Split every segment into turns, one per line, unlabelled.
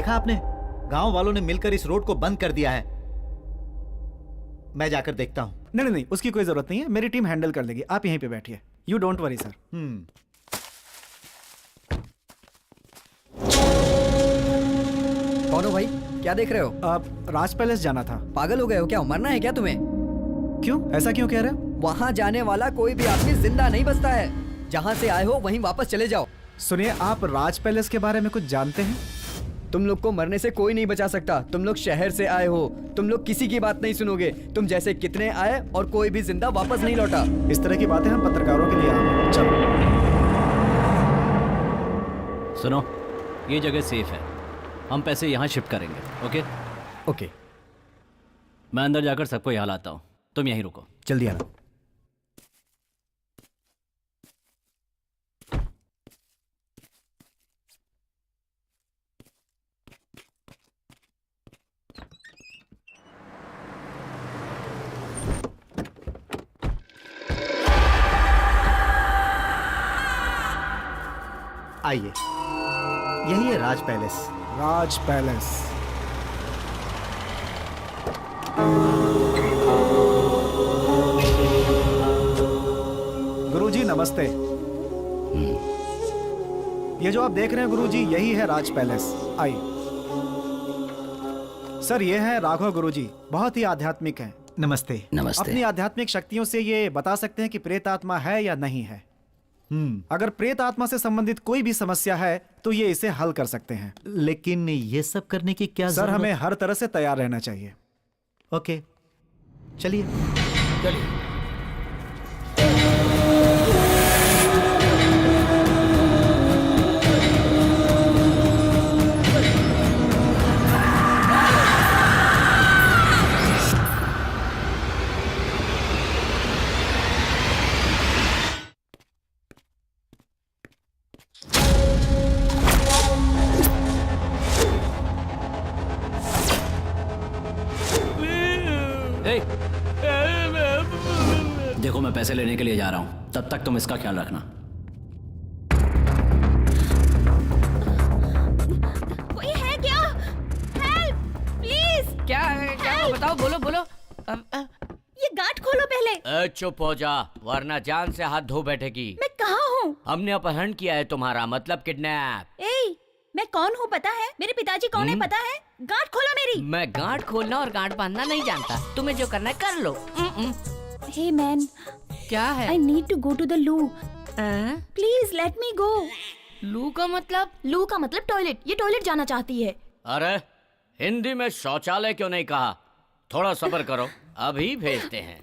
देखा आपने, गांव वालों ने मिलकर इस रोड को बंद कर दिया है। मैं जाकर देखता हूं।
नहीं नहीं, उसकी कोई जरूरत नहीं है, मेरी टीम हैंडल कर लेगी। आप यहीं पे बैठिए, यू डोंट वरी सर।
कौन हो भाई, क्या देख रहे हो?
आप राज पैलेस जाना था।
पागल हो गए हो क्या? मरना है क्या तुम्हें?
क्यों, ऐसा क्यों कह रहे हो?
वहाँ जाने वाला कोई भी आदमी जिंदा नहीं बचता है। जहाँ से आए हो वहीं वापस चले जाओ।
सुनिए, आप राज पैलेस के बारे में कुछ जानते हैं?
तुम लोग को मरने से कोई नहीं बचा सकता। तुम लोग शहर से आए हो, तुम लोग किसी की बात नहीं सुनोगे। तुम जैसे कितने आए और कोई भी जिंदा वापस नहीं लौटा।
इस तरह की बातें हम पत्रकारों के लिए आए हैं। चलो
सुनो, ये जगह सेफ है, हम पैसे यहाँ शिफ्ट करेंगे। ओके
ओके,
मैं अंदर जाकर सबको यहाँ लाता हूँ, तुम यहीं रुको।
जल्दी आना।
आइए, यही है राज पैलेस।
राज पैलेस। गुरुजी नमस्ते। ये जो आप देख रहे हैं गुरुजी, यही है राज पैलेस। आइए। सर, ये है राघव गुरुजी, बहुत ही आध्यात्मिक हैं।
नमस्ते।
नमस्ते।
अपनी आध्यात्मिक शक्तियों से ये बता सकते हैं कि प्रेत आत्मा है या नहीं है। अगर प्रेत आत्मा से संबंधित कोई भी समस्या है तो ये इसे हल कर सकते हैं।
लेकिन ये सब करने की क्या
सर, हमें हर तरह से तैयार रहना चाहिए।
ओके, चलिए।
देखो, मैं पैसे लेने के लिए जा रहा हूँ, तब तक तुम इसका ख्याल रखना।
कोई है क्या? Help please.
क्या है? क्या बताओ, बोलो बोलो।
ये गार्ड खोलो पहले।
चुप हो जा, वरना जान से हाथ धो बैठेगी।
मैं कहाँ हूँ?
हमने अपहरण किया है तुम्हारा, मतलब किडनैप।
मैं कौन हूँ पता है? मेरे पिताजी कौन है पता है? गार्ड खोलो मेरी।
मैं गांठ खोलना और गांठ बांधना नहीं जानता, तुम्हें जो करना है कर लो।
हे मैन,
क्या है?
I need to go to the loo, please let me go.
Loo का मतलब?
लू का मतलब टॉयलेट। ये टॉयलेट जाना चाहती है।
अरे हिंदी में शौचालय क्यों नहीं कहा? थोड़ा सब्र करो, अभी भेजते हैं।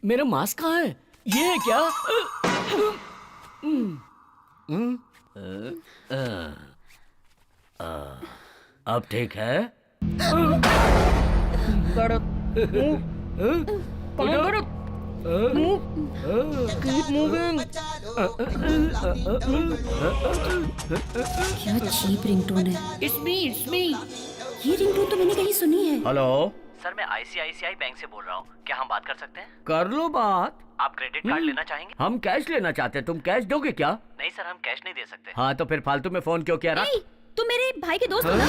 मेरा मास्क कहाँ है? ये है क्या? अब ठीक है?
क्या चीप रिंगटोन है।
It's me.
ये रिंगटोन तो मैंने कहीं सुनी है।
हेलो
सर, मैं ICICI बैंक से बोल रहा हूँ, क्या हम बात कर सकते हैं?
कर लो बात।
आप क्रेडिट कार्ड लेना चाहेंगे?
हम कैश लेना चाहते हैं, तुम कैश दोगे क्या?
नहीं सर, हम कैश नहीं दे सकते।
हाँ तो फिर फालतू में फोन क्यों किया?
तुम मेरे भाई के दोस्त हो ना?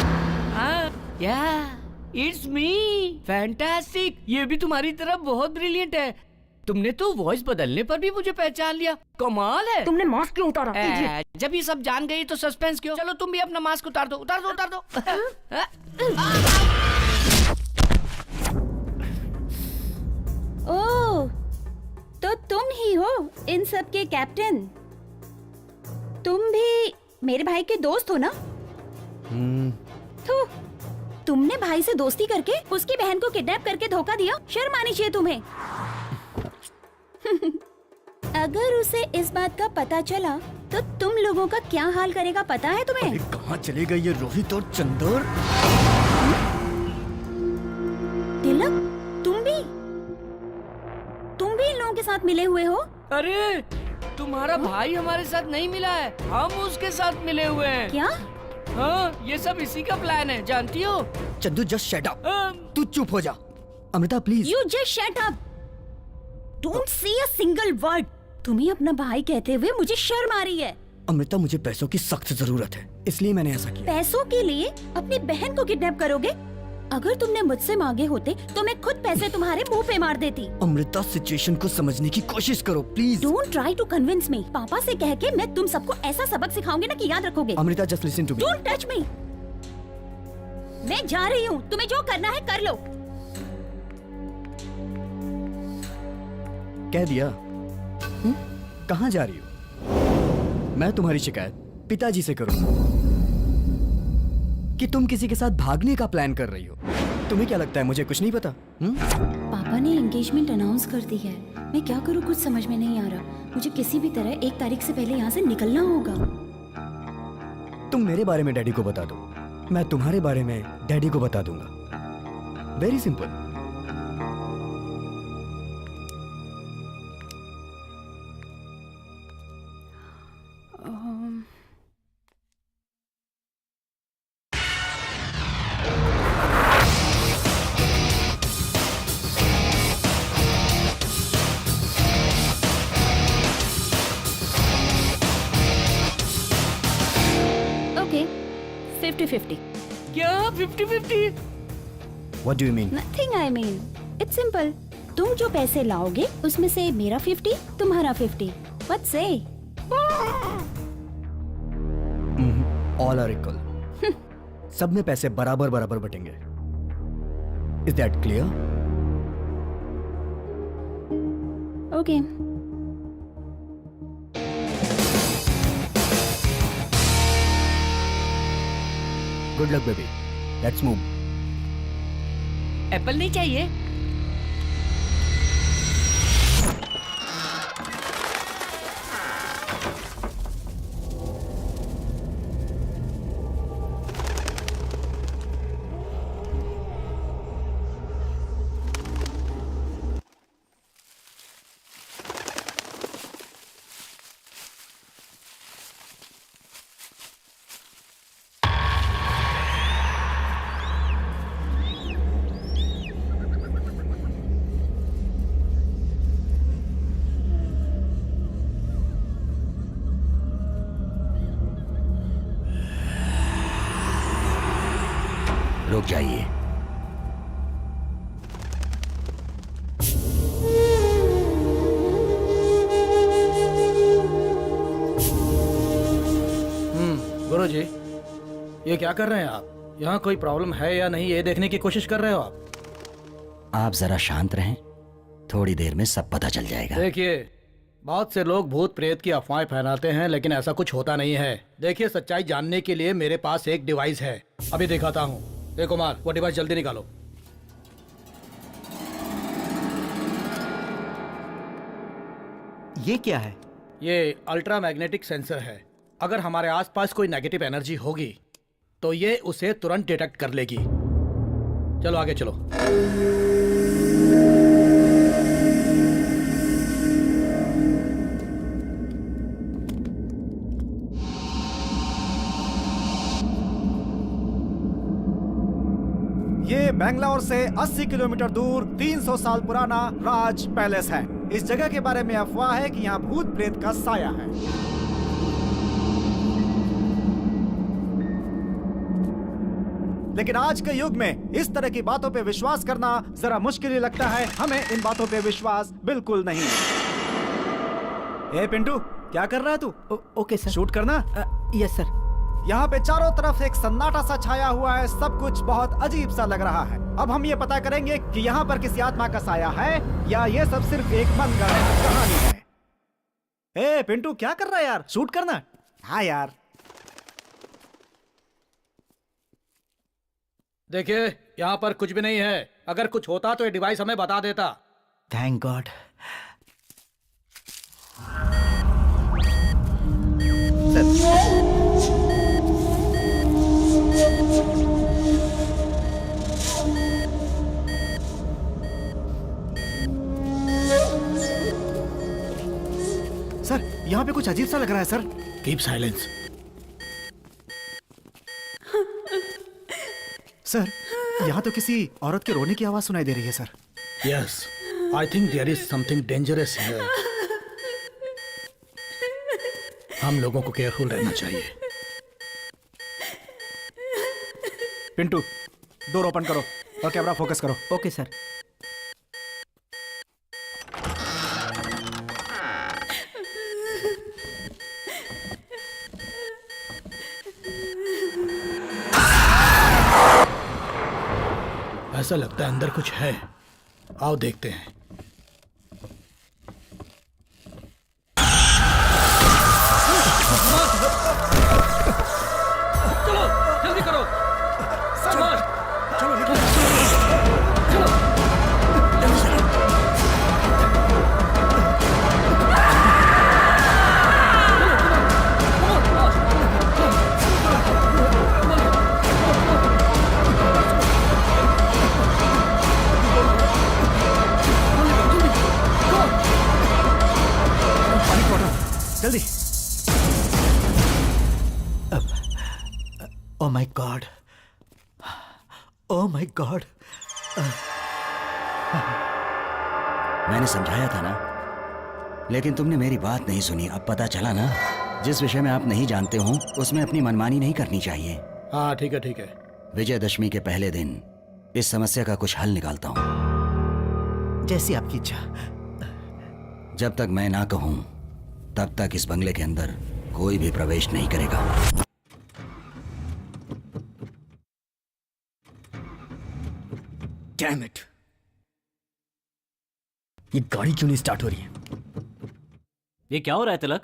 It's me. फैंटास्टिक, ये भी तुम्हारी तरह बहुत ब्रिलियंट है। तुमने तो वॉइस बदलने पर भी मुझे पहचान लिया, कमाल है।
तुमने मास्क क्यों उतारा?
जब ये सब जान गई तो सस्पेंस क्यों? चलो तुम भी अपना मास्क उतार दो।
ओह, तो तुम ही हो इन सब के कैप्टन। तुम भी मेरे भाई के दोस्त हो ना? तो तुमने भाई से दोस्ती करके उसकी बहन को किडनैप करके धोखा दिया। शर्म आनी चाहिए तुम्हें। अगर उसे इस बात का पता चला तो तुम लोगों का क्या हाल करेगा पता है तुम्हें?
कहाँ चले गए ये रोहित और चंदर?
तिलक, तुम भी इन लोगों के साथ मिले हुए हो?
अरे तुम्हारा भाई हमारे साथ नहीं मिला है, हम उसके साथ मिले हुए हैं।
क्या?
हाँ, ये सब इसी का प्लान है, जानती हो?
Chandu just shut up. तू चुप हो जा। Amrita please.
You just shut up. Don't say a single word. तुम्हें अपना भाई कहते हुए मुझे शर्म आ रही है।
अमृता, मुझे पैसों की सख्त जरूरत है, इसलिए मैंने ऐसा किया।
पैसों के लिए अपनी बहन को किडनैप करोगे? अगर तुमने मुझसे मांगे होते तो मैं खुद पैसे तुम्हारे मुंह पे मार देती।
अमृता, सिचुएशन को समझने की कोशिश करो please.
Don't try to convince me. पापा से कह के मैं तुम सबको ऐसा सबक सिखाऊंगी ना कि याद रखोगे।
Amrita, just listen to me.
Don't touch me. मैं जा रही हूँ, तुम्हें जो करना है कर लो।
कह दिया। कहाँ जा रही हो? मैं तुम्हारी शिकायत पिताजी से करूंगा कि तुम किसी के साथ भागने का प्लान कर रही हो। तुम्हें क्या लगता है मुझे कुछ नहीं पता?
पापा ने एंगेजमेंट अनाउंस कर दी है। मैं क्या करूँ कुछ समझ में नहीं आ रहा। मुझे किसी भी तरह 1 तारीख से पहले यहाँ से निकलना होगा।
तुम मेरे बारे में डैडी को बता दो, मैं तुम्हारे बारे में डैडी को बता दूंगा। Very simple.
ओके 50-50।
क्या 50-50?
What do you mean?
Nothing I mean it's simple. तुम जो पैसे लाओगे उसमें से मेरा 50, तुम्हारा 50। व्हाट से?
All are equal. सब में पैसे बराबर बराबर बटेंगे। Is that clear?
Okay
Good luck, baby. Let's move.
Apple नहीं चाहिए?
रुक जाइए।
गुरुजी, ये क्या कर रहे हैं आप? यहाँ कोई प्रॉब्लम है या नहीं ये देखने की कोशिश कर रहे हो आप?
आप जरा शांत रहें, थोड़ी देर में सब पता चल जाएगा।
देखिए, बहुत से लोग भूत प्रेत की अफवाहें फैलाते हैं लेकिन ऐसा कुछ होता नहीं है। देखिए, सच्चाई जानने के लिए मेरे पास एक डिवाइस है, अभी दिखाता हूँ। देखो कुमार, वो डिवाइस जल्दी निकालो।
ये क्या है?
ये अल्ट्रा मैग्नेटिक सेंसर है। अगर हमारे आसपास कोई नेगेटिव एनर्जी होगी तो ये उसे तुरंत डिटेक्ट कर लेगी। चलो आगे चलो।
ये बेंगलोर से 80 किलोमीटर दूर 300 साल पुराना राज पैलेस है। इस जगह के बारे में अफवाह है कि यहाँ भूत प्रेत का साया है। लेकिन आज के युग में इस तरह की बातों पे विश्वास करना जरा मुश्किल ही लगता है। हमें इन बातों पे विश्वास बिल्कुल नहीं। ए पिंटू, क्या कर रहा है तू?
Okay sir.
शूट करना?
Yes sir.
यहाँ पे चारों तरफ एक सन्नाटा सा छाया हुआ है, सब कुछ बहुत अजीब सा लग रहा है। अब हम ये पता करेंगे कि यहाँ पर किसी आत्मा का साया है या ये सब सिर्फ एक मनगढ़ंत कहानी है। ए पिंटू, क्या कर रहा है यार? शूट करना? हाँ यार।
देखिए, यहाँ पर कुछ भी नहीं है। अगर कुछ होता तो ये डिवाइस हमें बता देता।
Thank God.
सर, यहाँ पे कुछ अजीब सा लग रहा है सर।
Keep silence.
सर, यहाँ तो किसी औरत के रोने की आवाज सुनाई दे रही है sir.
Yes, I think there is something dangerous here. हम लोगों को केयरफुल रहना चाहिए।
पिंटू, डोर ओपन करो और कैमरा फोकस करो।
Okay sir.
ऐसा लगता है अंदर कुछ है, आओ देखते हैं।
जल्दी करो।
जल्दी।
Oh my God, oh my God.
मैंने समझाया था ना, लेकिन तुमने मेरी बात नहीं सुनी। अब पता चला ना, जिस विषय में आप नहीं जानते हो उसमें अपनी मनमानी नहीं करनी चाहिए।
हाँ ठीक है ठीक है।
विजयदशमी के पहले दिन इस समस्या का कुछ हल निकालता हूँ।
जैसी आपकी इच्छा।
जब तक मैं ना कहूं तब तक इस बंगले के अंदर कोई भी प्रवेश नहीं करेगा।
डैम इट, ये गाड़ी क्यों नहीं स्टार्ट हो रही है?
ये क्या हो रहा है तिलक?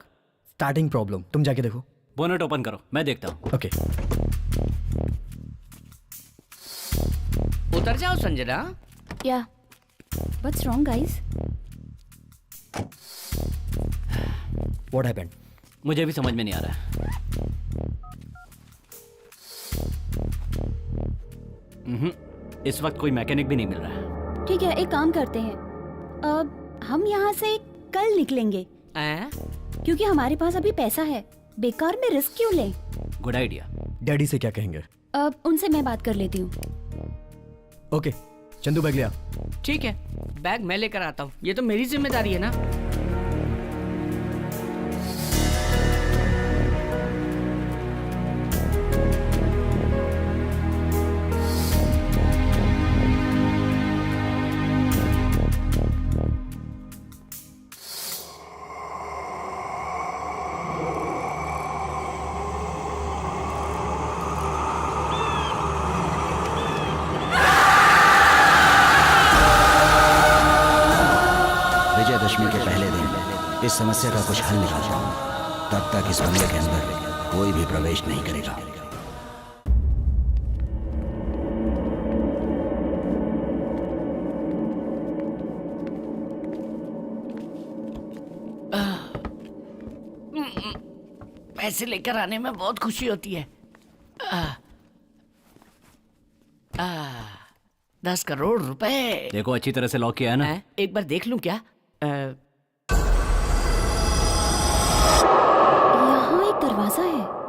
स्टार्टिंग प्रॉब्लम, तुम जाके देखो।
बोनेट ओपन करो, मैं देखता हूँ।
ओके।
उतर जाओ संजना।
या what's wrong guys?
What happened?
मुझे भी समझ में नहीं आ रहा है। इस वक्त कोई मैकेनिक भी नहीं मिल रहा है।
ठीक है, एक काम करते हैं, अब हम यहाँ से कल निकलेंगे क्योंकि हमारे पास अभी पैसा है। बेकार में रिस्क क्यों लें?
Good idea.
डैडी से क्या कहेंगे?
अब उनसे मैं बात कर लेती हूँ।
ओके, चंदू बैग लिया।
ठीक है, बैग मैं लेकर आता हूँ, ये तो मेरी जिम्मेदारी है ना।
विजयदशमी के पहले दिन इस समस्या का कुछ हल निकालता हूं। तब तक इस बंगले के अंदर कोई भी प्रवेश नहीं करेगा।
पैसे लेकर आने में बहुत खुशी होती है। 10 करोड़ रुपए।
देखो अच्छी तरह से लॉक किया है ना?
एक बार देख लूं क्या?
यहाँ एक दरवाजा है।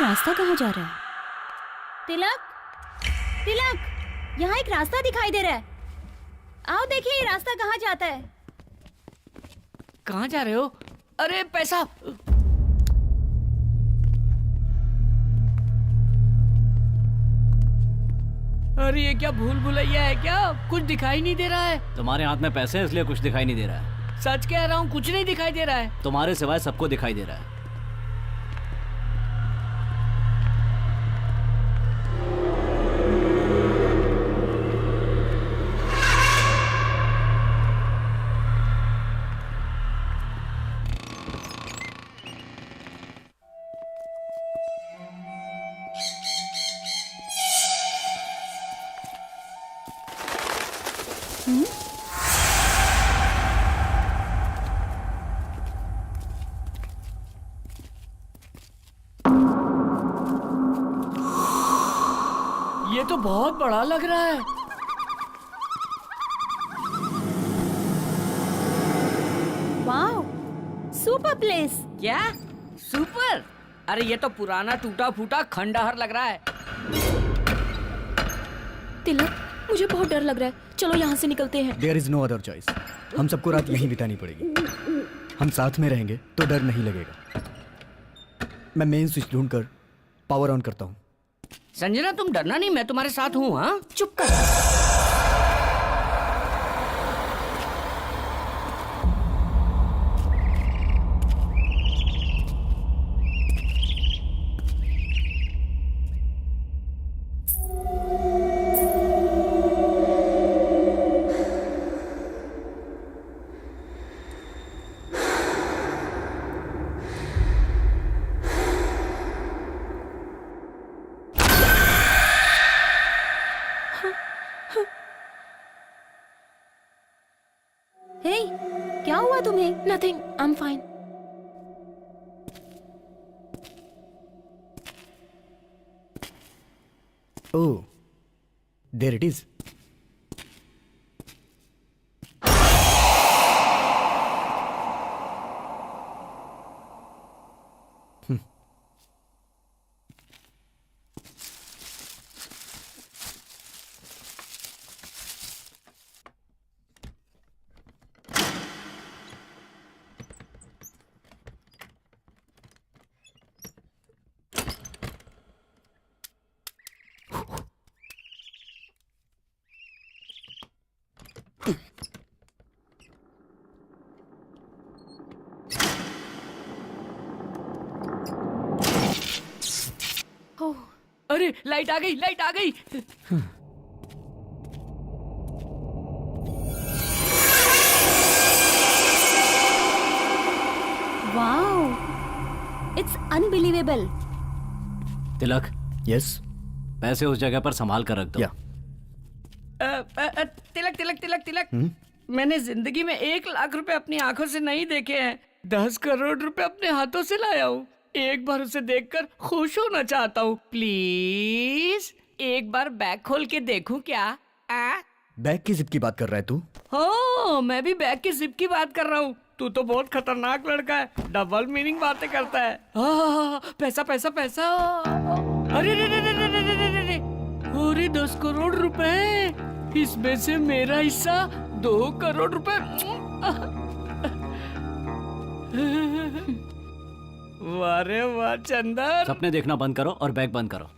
रास्ता कहाँ जा रहा है? तिलक, तिलक, यहाँ एक रास्ता दिखाई दे रहा है। आओ देखिए ये रास्ता कहाँ जाता है।
कहाँ जा रहे हो? अरे पैसा। अरे ये क्या भूल भुलैया है क्या? कुछ दिखाई नहीं दे रहा है।
तुम्हारे हाथ में पैसे हैं इसलिए कुछ दिखाई नहीं दे रहा है।
सच कह रहा हूँ, कुछ नहीं दिखाई दे रहा है।
तुम्हारे सिवाय सबको दिखाई दे रहा है।
बहुत बड़ा लग रहा है।
Wow, super place.
क्या सुपर? अरे ये तो पुराना टूटा फूटा खंडहर लग रहा है।
तिलक, मुझे बहुत डर लग रहा है, चलो यहाँ से निकलते हैं।
There is no other choice. हम सबको रात यहीं बितानी पड़ेगी। हम साथ में रहेंगे तो डर नहीं लगेगा। मैं मेन स्विच ढूंढकर पावर ऑन करता हूँ।
संजना तुम डरना नहीं, मैं तुम्हारे साथ हूँ। हाँ
चुप कर।
हे, क्या हुआ तुम्हें?
Nothing, I am fine.
Oh, there it is.
अरे लाइट आ गई, लाइट आ गई।
Wow, it's unbelievable.
Tilak,
yes,
पैसे उस जगह पर संभाल कर रख दो।
या
तिलक तिलक तिलक तिलक, मैंने जिंदगी में 1 लाख रुपए अपनी आंखों से नहीं देखे हैं। 10 करोड़ रुपए अपने हाथों से लाया हूँ। एक बार उसे देखकर खुश होना चाहता हूँ। प्लीज एक बार बैग खोल के देखूं क्या?
बैग की जिप की बात कर रहा है तू?
हाँ, मैं भी बैग की जिप की बात कर रहा हूँ। तू तो बहुत खतरनाक लड़का है, डबल मीनिंग बातें करता है। पैसा पैसा पैसा। अरे रे रे रे रे रे रे रे रे। अरे 10 करोड़ रुपए, इसमें से मेरा हिस्सा 2 करोड़ रुपए। वाह रे वाह चंदर।
सपने देखना बंद करो और बैग बंद करो।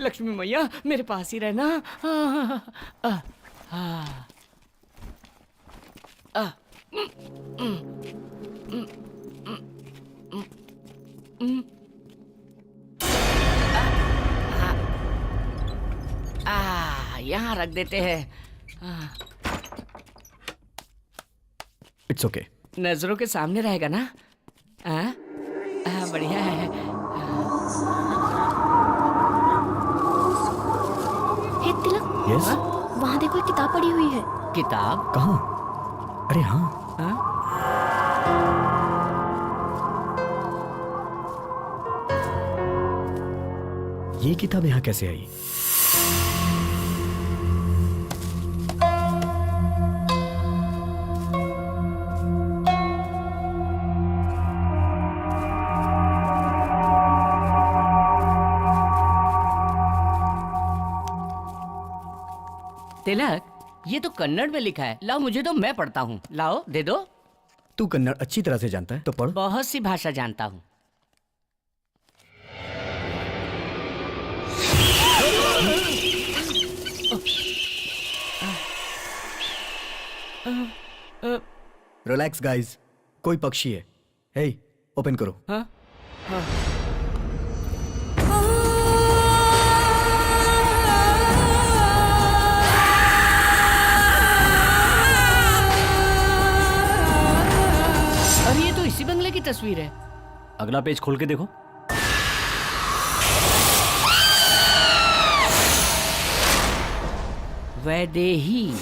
लक्ष्मी मैया मेरे पास ही रहना। यहाँ रख देते हैं।
It's okay.
नजरों के सामने रहेगा ना? बढ़िया है।
हे तिलक,
यस,
वहाँ देखो एक किताब पड़ी हुई है।
किताब?
कहाँ? अरे हाँ, ये किताब यहाँ कैसे आई?
तिलक, ये तो कन्नड़ में लिखा है। लाओ मुझे दो, मैं पढ़ता हूँ। लाओ दे दो।
तू कन्नड़ अच्छी तरह से जानता है तो पढ़।
बहुत सी भाषा जानता हूँ।
रिलैक्स गाइस, कोई पक्षी है। हे, ओपन करो।
हाँ? हाँ। अरे ये तो इसी बंगले की तस्वीर है।
अगला पेज खोल के देखो।
वैदेही,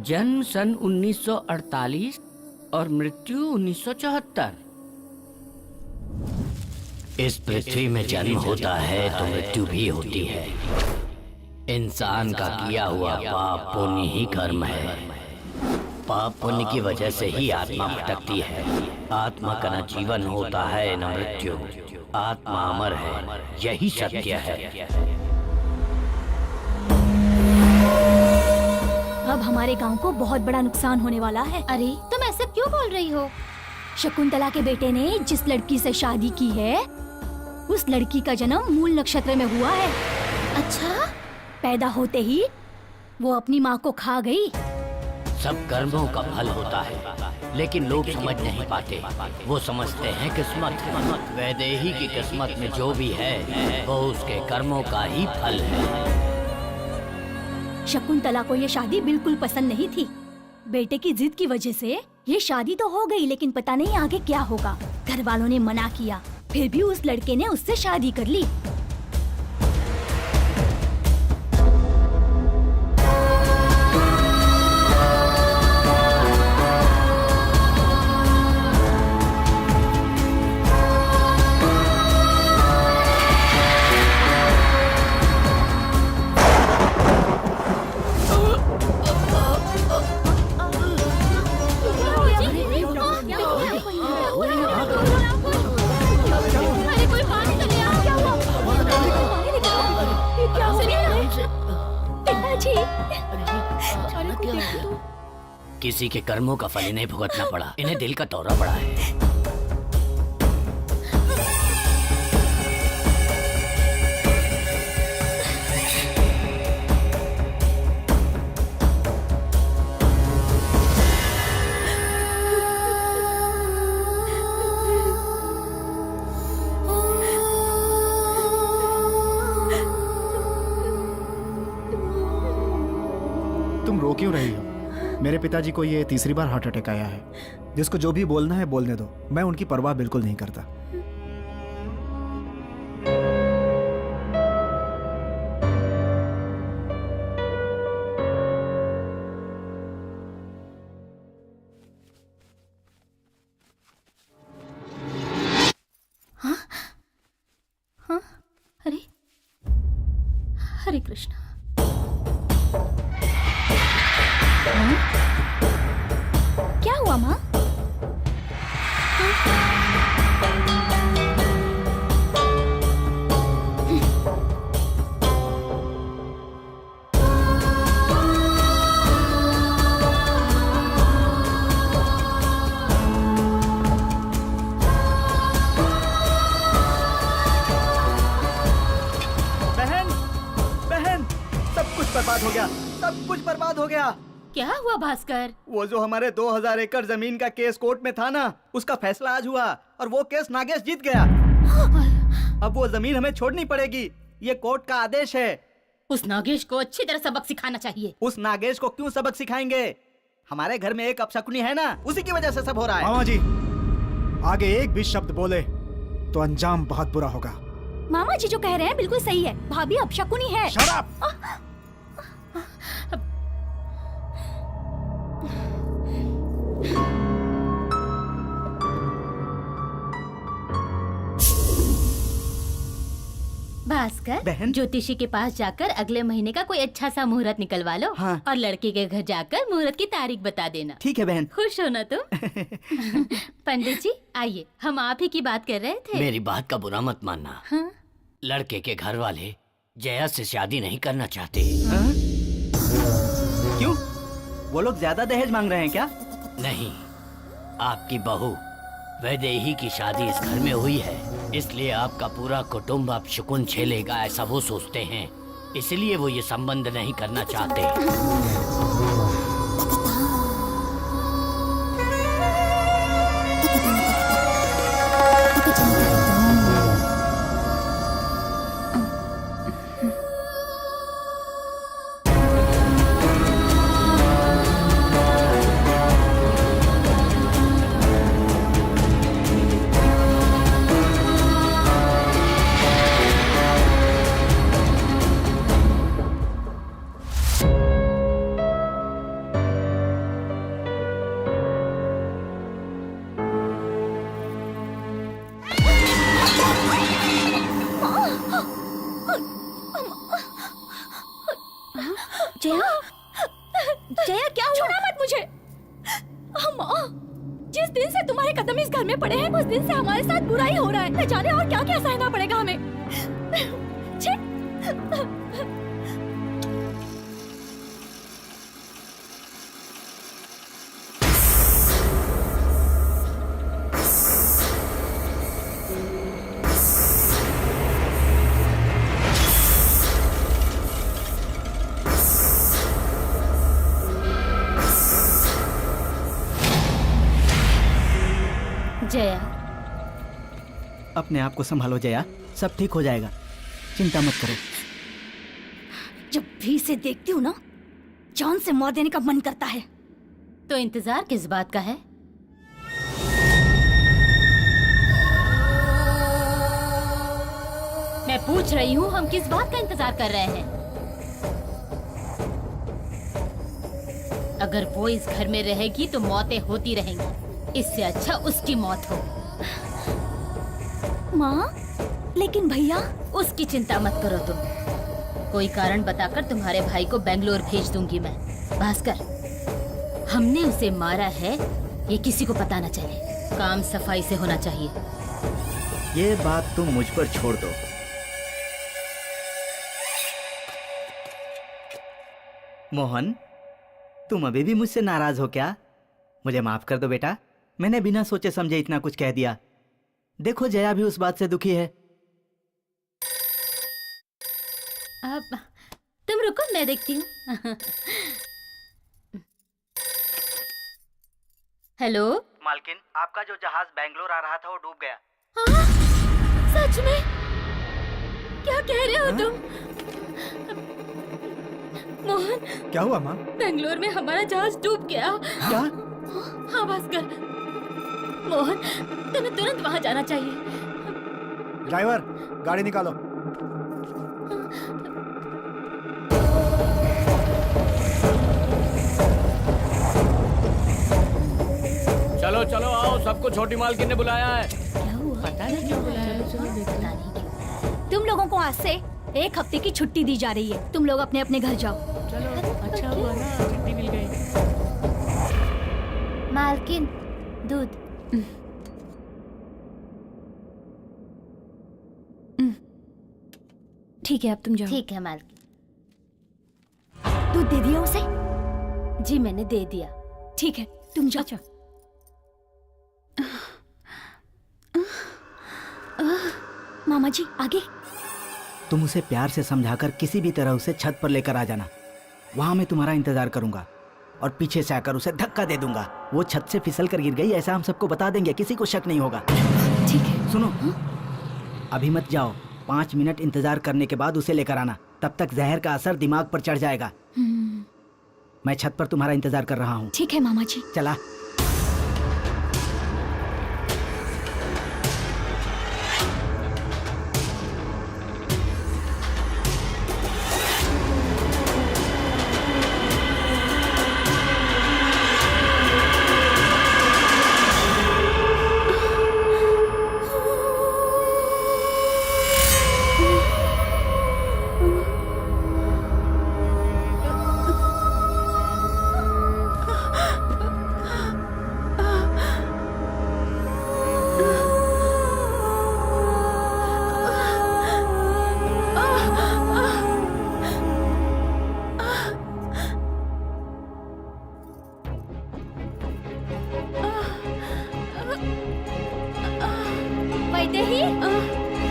जन्म सन 1948 और मृत्यु 1974। इस पृथ्वी में जन्म होता है तो मृत्यु भी होती है। इंसान का किया हुआ पाप पुण्य ही कर्म है। पाप पुण्य की वजह से ही आत्मा भटकती है। आत्मा का न जीवन होता है न मृत्यु। आत्मा अमर है, यही सत्य है।
अब हमारे गांव को बहुत बड़ा नुकसान होने वाला है।
अरे तुम ऐसा क्यों बोल रही हो?
शकुंतला के बेटे ने जिस लड़की से शादी की है, उस लड़की का जन्म मूल नक्षत्र में हुआ है।
अच्छा,
पैदा होते ही वो अपनी माँ को खा गई।
सब कर्मों का फल होता है, लेकिन लोग समझ नहीं पाते। वो समझते हैं किस्मत। वैदेही की किस्मत में जो भी है वो उसके कर्मों का ही फल है।
शकुंतला को ये शादी बिल्कुल पसंद नहीं थी। बेटे की जिद की वजह से ये शादी तो हो गई, लेकिन पता नहीं आगे क्या होगा। घर वालों ने मना किया, फिर भी उस लड़के ने उससे शादी कर ली।
किसी के कर्मों का फल इन्हें भुगतना पड़ा। इन्हें दिल का दौरा पड़ा है।
तुम रो क्यों रही हो? मेरे पिताजी को ये तीसरी बार हार्ट अटैक आया है। जिसको जो भी बोलना है बोलने दो, मैं उनकी परवाह बिल्कुल नहीं करता।
अरे हरे कृष्ण।
क्या हुआ माँ?
बहन, बहन, सब कुछ बर्बाद हो गया। सब कुछ बर्बाद हो गया।
क्या हुआ भास्कर?
वो जो हमारे 2000 एकड़ जमीन का केस कोर्ट में था ना, उसका फैसला आज हुआ और वो केस नागेश जीत गया। अब वो जमीन हमें छोड़नी पड़ेगी, ये कोर्ट का आदेश है।
उस नागेश को अच्छी तरह सबक सिखाना चाहिए।
उस नागेश को क्यों सबक सिखाएंगे? हमारे घर में एक अपशकुनी है ना, उसी की वजह से सब हो रहा है। मामा जी, आगे एक भी शब्द बोले तो अंजाम बहुत बुरा होगा।
मामा जी जो कह रहे हैं बिल्कुल सही है। भाभी अपशकुनी है।
शराब।
भास्कर,
बहन?
ज्योतिषी के पास जाकर अगले महीने का कोई अच्छा सा मुहूर्त निकलवा लो।
हाँ।
और लड़के के घर जाकर मुहूर्त की तारीख बता देना।
ठीक है बहन।
खुश हो ना तुम? पंडित जी आइए, हम आप ही की बात कर रहे थे।
मेरी बात का बुरा मत मानना।
हाँ?
लड़के के घर वाले जया से शादी नहीं करना चाहते।
क्यों? वो लोग ज्यादा दहेज मांग रहे हैं क्या?
नहीं, आपकी बहू वैदेही की शादी इस घर में हुई है, इसलिए आपका पूरा कुटुंब अब शकुन झेलेगा, ऐसा वो सोचते हैं। इसलिए वो ये संबंध नहीं करना चाहते।
जया क्या हुआ? छूना मत मुझे। माँ, जिस दिन से तुम्हारे कदम इस घर में पड़े हैं उस दिन से हमारे साथ बुरा ही हो रहा है। न जाने और क्या क्या सहना पड़ेगा हमें। छी!
जया,
अपने आप को संभालो जया, सब ठीक हो जाएगा, चिंता मत करो।
जब भी इसे देखती हूँ ना, जान से मार देने का मन करता है।
तो इंतजार किस बात का है? मैं पूछ रही हूँ, हम किस बात का इंतजार कर रहे हैं? अगर वो इस घर में रहेगी तो मौतें होती रहेंगी। इससे अच्छा उसकी मौत हो।
माँ, लेकिन भैया।
उसकी चिंता मत करो तुम। कोई कारण बताकर तुम्हारे भाई को बेंगलोर भेज दूंगी मैं। भास्कर, हमने उसे मारा है ये किसी को पता न चले। काम सफाई से होना चाहिए।
ये बात तुम मुझ पर छोड़ दो। मोहन, तुम अभी भी मुझसे नाराज हो क्या? मुझे माफ कर दो बेटा, मैंने बिना सोचे समझे इतना कुछ कह दिया। देखो जया भी उस बात से दुखी है।
अब तुम रुको, मैं देखती हूँ। हेलो
मालकिन, आपका जो जहाज बेंगलोर आ रहा था वो डूब गया।
हाँ? सच में? क्या कह रहे हो तुम? मोहन,
क्या हुआ माँ?
बेंगलोर में हमारा जहाज डूब गया।
क्या?
हाँ भास्कर, मोहन तुम्हें तुरंत वहाँ जाना चाहिए।
ड्राइवर, गाड़ी निकालो।
चलो चलो आओ, सबको छोटी मालकिन ने बुलाया है।
क्या हुआ? पता नहीं क्यों बुलाया। पता नहीं क्यों।
तुम लोगों को आज से 1 हफ्ते की छुट्टी दी जा रही है। तुम लोग अपने अपने घर जाओ।
चलो, अच्छा हुआ ना, छुट्टी मिल गई।
मालकिन, दूध।
ठीक है, अब तुम जाओ।
ठीक है मालकिन।
दूध दे दिया उसे?
जी मैंने दे दिया।
ठीक है, तुम जाओ।
अच्छा।
मामा जी, आगे।
तुम उसे प्यार से समझाकर किसी भी तरह उसे छत पर लेकर आ जाना। वहां मैं तुम्हारा इंतजार करूंगा और पीछे से आकर उसे धक्का दे दूंगा। वो छत से फिसल कर गिर गई ऐसा हम सबको बता देंगे, किसी को शक नहीं होगा।
ठीक है।
सुनो, अभी मत जाओ, 5 मिनट इंतजार करने के बाद उसे लेकर आना। तब तक जहर का असर दिमाग पर चढ़ जाएगा। मैं छत पर तुम्हारा इंतजार कर रहा हूँ।
ठीक है मामा जी।
चला।
वैदेही,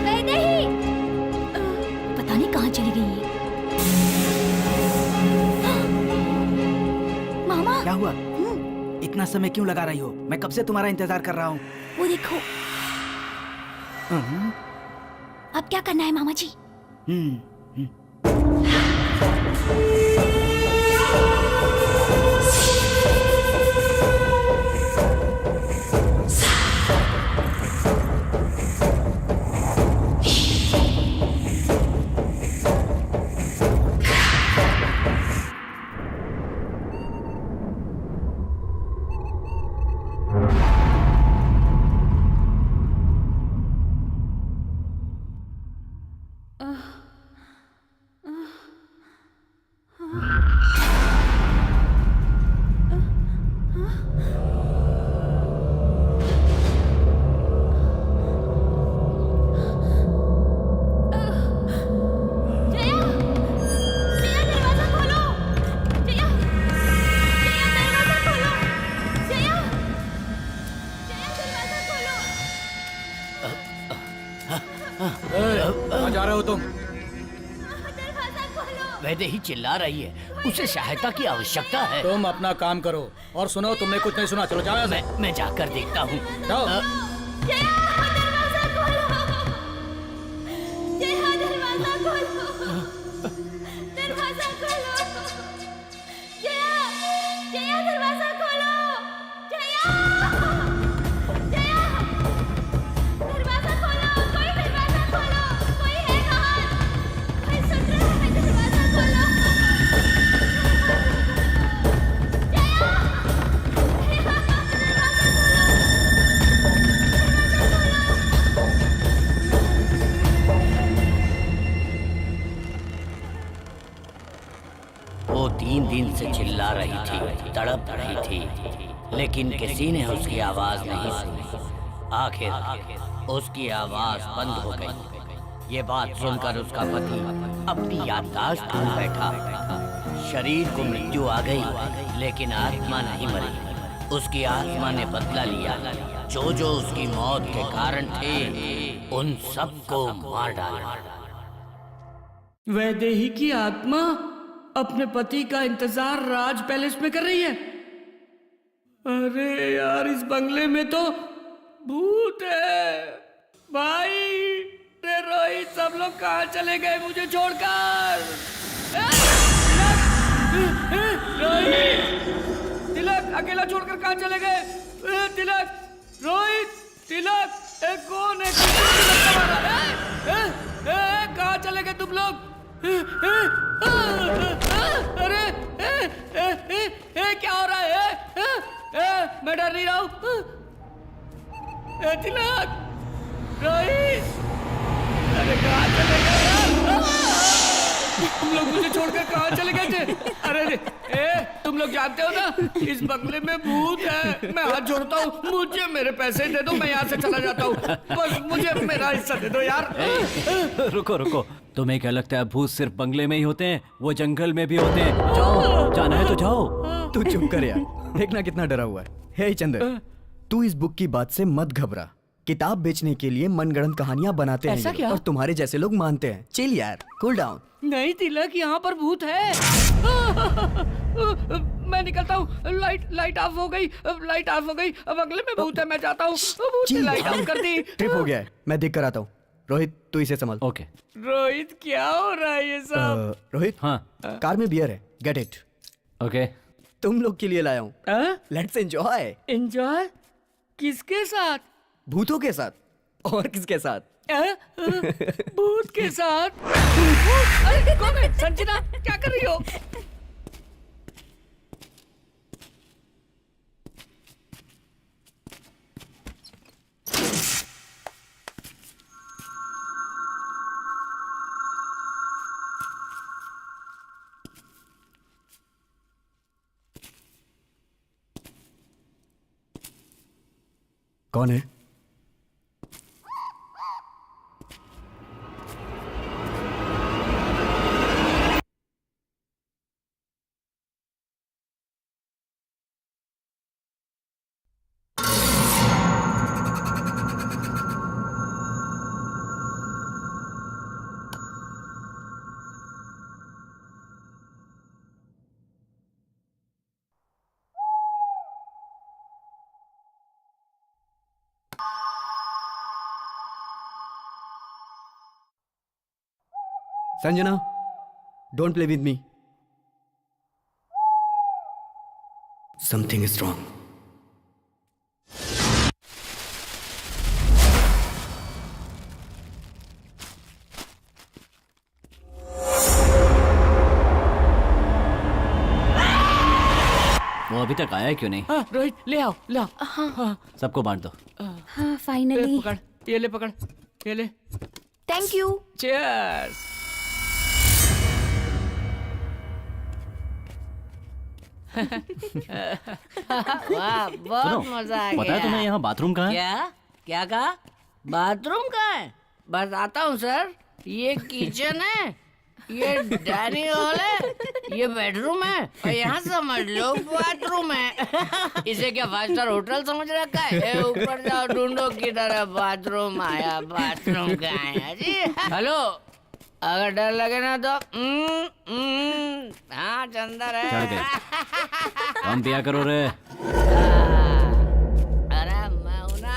वैदेही, पता नहीं कहाँ चली गई है। मामा,
क्या हुआ? इतना समय क्यों लगा रही हो? मैं कब से तुम्हारा इंतजार कर रहा हूँ।
वो देखो। अब क्या करना है मामा जी?
हो तुम?
वैदेही चिल्ला रही है, उसे सहायता की आवश्यकता है।
तुम अपना काम करो। और सुनो, तुमने कुछ नहीं सुना, चलो जाओ यहाँ से।
मैं जाकर देखता हूँ।
जाओ।
वो 3 दिन से चिल्ला रही थी, तड़प रही थी, लेकिन किसी ने उसकी आवाज नहीं सुनी। आखिर उसकी आवाज बंद हो गई। ये बात सुनकर उसका पति अपनी याददाश्त खो बैठा। शरीर को मृत्यु आ गई, लेकिन आत्मा नहीं मरी। उसकी आत्मा ने बदला लिया। जो जो उसकी मौत के कारण थे, उन सबको मार डाला। वैदेही की आत्मा अपने पति का इंतजार राज पैलेस में कर रही है। अरे यार, इस बंगले में तो भूत है। भाई रे रोहित, सब लोग कहाँ चले गए मुझे छोड़कर? रोहित, तिलक अकेला छोड़कर कहाँ चले गए? तिलक, रोहित, तिलक, कौन है? कहाँ चले गए तुम लोग? अरे क्या हो रहा है? मैं डर नहीं रहा हूँ। तिलक, रोहित, अरे कहाँ चले गए यार? तुम लोग मुझे छोड़कर कहाँ चले गए थे? अरे तुम लोग जानते हो ना, इस बंगले में भूत है। मैं हाथ जोड़ता हूँ, मुझे मेरे पैसे दे दो, मैं यहाँ से चला जाता हूँ। बस मुझे मेरा हिस्सा दे दो यार।
रुको रुको, तुम्हें क्या लगता है भूत सिर्फ बंगले में ही होते हैं? वो जंगल में भी होते हैं। जाओ, जाना है तो जाओ।
तू चुप कर यार, देखना कितना डरा हुआ है। हे चंदर, तू इस बुक की बात से मत घबरा। किताब बेचने के लिए मनगढ़ंत कहानियां बनाते हैं
ऐसा
ये लोग,
क्या?
और तुम्हारे जैसे लोग मानते हैं। चिल यार, कूल डाउन।
नहीं तिलक, यहाँ पर भूत है। मैं निकलता हूँ। लाइट ऑफ हो गई, लाइट ऑफ हो गई। अब अगले में भूत है, मैं जाता हूँ। भूत ने लाइट ऑफ कर दी।
ट्रिप हो गया है, मैं देख कर आता हूँ। रोहित, तू इसे संभाल।
ओके।
रोहित, क्या हो रहा है ये सब?
रोहित,
हाँ।
कार में बियर है, गेट इट।
ओके।
तुम लोग के लिए लाया हूँ, लेट्स एंजॉय।
एंजॉय? किसके साथ?
भूतों के साथ। और किसके साथ?
भूत के साथ? अरे कौन है? संजना, क्या कर रही हो?
कौन है? Sanjana, don't play with me. Something is wrong.
वो अभी तक आया क्यों नहीं?
रोहित, ले आओ, ले आओ। हाँ,
सबको बांट दो।
हाँ, फाइनली।
पकड़, ये ले, पकड़, ये ले।
Thank you.
चीयर्स। वाह, बहुत मजा आ गया।
पता है तुम्हें यहाँ बाथरूम कहाँ है?
क्या क्या कहा? बाथरूम कहाँ है? बताता हूँ सर। ये किचन है, ये डाइनिंग हॉल है, ये बेडरूम है, और यहाँ समझ लो बाथरूम है। इसे क्या 5 स्टार होटल समझ रखा है? ए, ऊपर जाओ, ढूंढो किधर है बाथरूम। आया, बाथरूम कहाँ है जी? हेलो, अगर डर लगे ना तो हाँ अंदर है।
चढ़ गए। कम पिया करो रे।
अरे मैं हूं ना।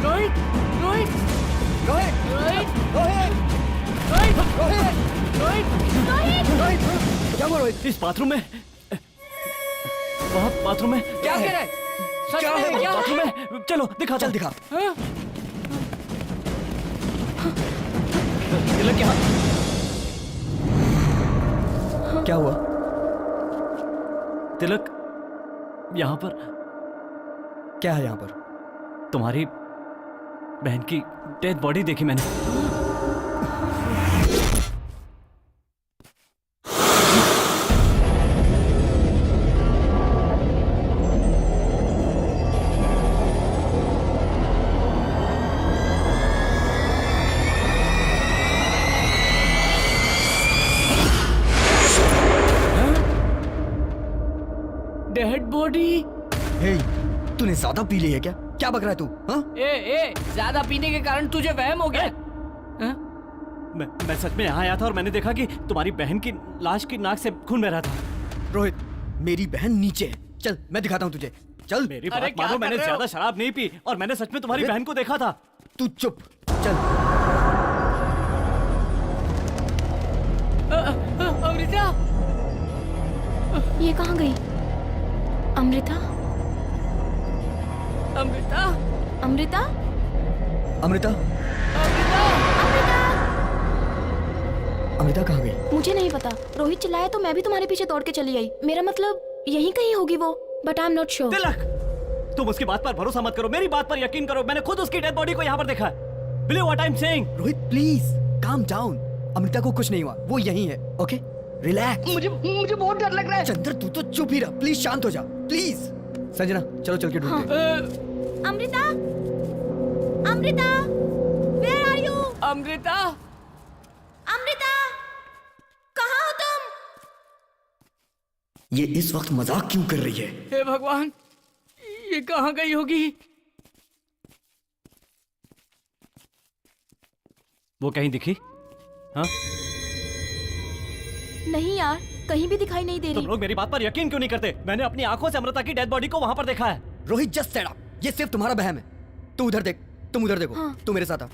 रोहित रोहित
रोहित
रोहित
रोहित
रोहित
रोहित
क्या हुआ रोहित?
इस बाथरूम में, वहाँ बाथरूम में
क्या कह रहा है? सच
क्या
में
है?
क्या
बाथरूम में, चलो दिखा
चल दिखा।
हाँ?
तिलक क्या?
क्या हुआ?
तिलक यहाँ पर
क्या है यहाँ पर?
तुम्हारी बहन की डेड बॉडी देखी मैंने।
Dead body?
हे, तूने ज्यादा पी ली है क्या? क्या बक रहा है तू? हाँ?
ए ज्यादा पीने के कारण तुझे वहम हो गया? हाँ?
मैं सच में यहाँ आया था और मैंने देखा कि तुम्हारी बहन की लाश की नाक से खून बह रहा था।
रोहित, मेरी बहन नीचे है। चल मैं दिखाता हूँ तुझे। चल।
मेरी
अरे
बात
क्या
मानो,
कर
मैंने
रहे हो?
ज्यादा शराब नहीं पी और मैंने सच में तुम्हारी बहन को देखा था।
तू चुप। चल।
अमृता,
ये कहाँ गई? अमृता?
अमृता,
अमृता?
अमृता?
अमृता,
अमृता कहाँ गई?
मुझे नहीं पता। रोहित चिल्लाया तो मैं भी तुम्हारे पीछे दौड़ के चली आई। मेरा मतलब यहीं कहीं होगी वो, but I am not sure.
Tilak, तुम उसकी बात पर भरोसा मत करो, मेरी बात पर यकीन करो। मैंने खुद उसकी डेड बॉडी को यहाँ पर देखा है। Believe what I am saying.
Rohit please calm down. Amrita को कुछ नहीं हुआ, वो यहीं है। Okay relax.
मुझे बहुत डर लग रहा है।
चंद्र तू तो चुप ही रह, प्लीज शांत हो जा प्लीज। संजना चलो चल के ढूंढते हैं।
Amrita? Amrita? Where are you?
Amrita,
Amrita? कहाँ हो तुम?
ये इस वक्त मजाक क्यों कर रही है?
हे भगवान, ये कहाँ गई होगी?
वो कहीं दिखी? हाँ?
नहीं यार, कहीं भी दिखाई नहीं दे
तुम
रही।
लोग मेरी बात पर यकीन क्यों नहीं करते? मैंने अपनी आंखों से अमृता की डेड बॉडी को वहां पर देखा है।
रोहित जस्ट सेट अप, ये सिर्फ तुम्हारा वहम है। तू उधर देख, तुम उधर देखो।
हाँ।
तू मेरे साथ आ।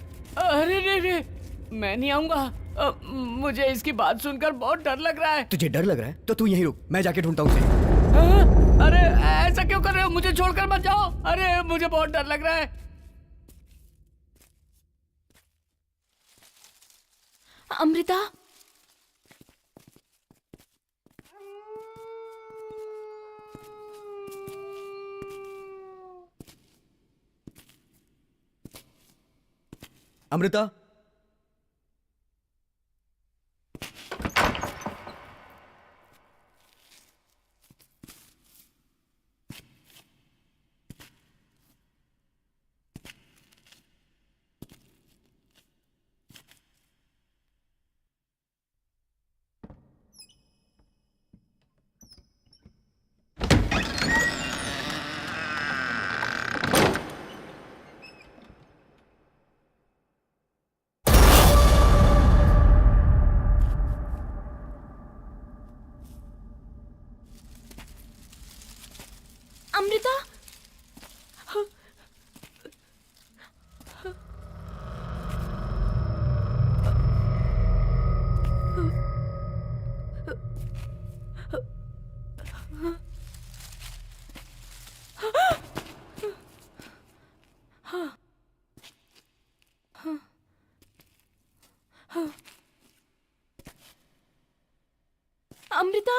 अरे रे रे, मैं नहीं आऊंगा। मुझे इसकी बात सुनकर बहुत डर लग रहा है।
तुझे डर लग रहा है तो तू यहीं रुक, मैं जाके ढूंढता हूँ उसे।
हाँ? अरे ऐसा क्यों कर रहे हो? मुझे छोड़कर मत जाओ। अरे मुझे बहुत डर लग रहा है।
अमृता?
अमृता?
अमृता? अमृता?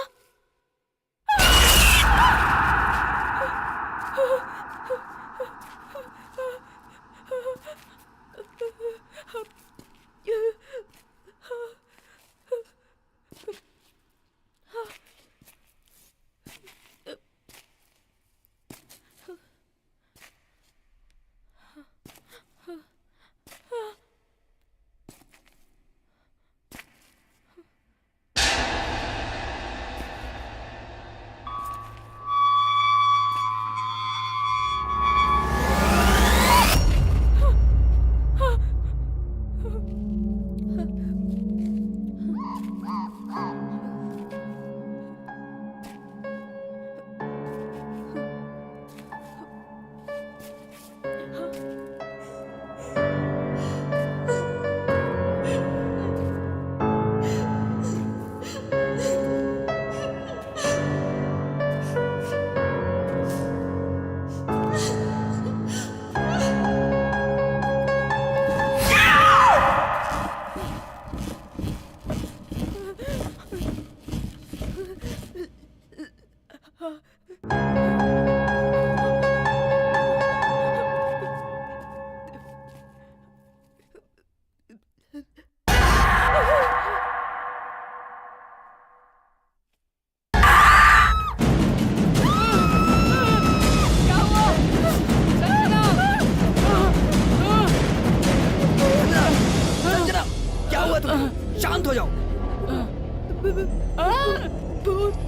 शांत हो जाओ।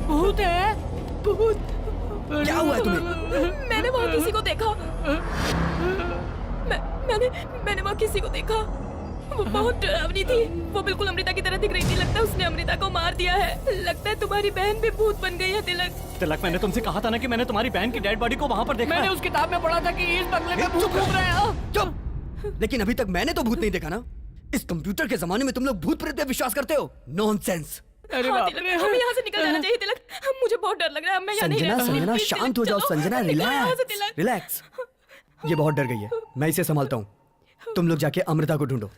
भूत है, भूत।
क्या हुआ है तुम्हें?
मैंने वहाँ किसी को देखा। मैंने वहाँ किसी को देखा। वो बहुत डरावनी थी। वो बिल्कुल अमृता की तरह दिख रही थी। लगता है उसने अमृता को मार दिया है। लगता है तुम्हारी बहन भी भूत बन गई है तिलक।
तिलक, मैंने तुमसे कहा था ना कि मैंने तुम्हारी बहन की डेड बॉडी को वहाँ पर देखा
मैंने
है।
उस किताब में पढ़ा था कि इस बंगले में भूत घूम रहे हैं।
चुप। लेकिन अभी तक मैंने तो भूत नहीं देखा ना। इस कंप्यूटर के जमाने में तुम लोग भूत प्रेत पे विश्वास करते हो? नॉनसेंस।
अरे
हाँ,
बाप
तिलक,
रे।
हमें यहाँ से निकल जाना चाहिए तिलक। मुझे बहुत डर लग रहा है। मैं यहाँ नहीं
संजना,
रह सकती।
संजना
प्लीज,
शांत हो
तिलक,
जाओ।
चलो।
संजना
निकलो यहाँ से,
रिलैक्स,
तिलक।
रिलैक्स। ये बहुत डर गई है। मैं इसे संभालता हूँ। तुम लोग जाके अमृता को ढूंढो।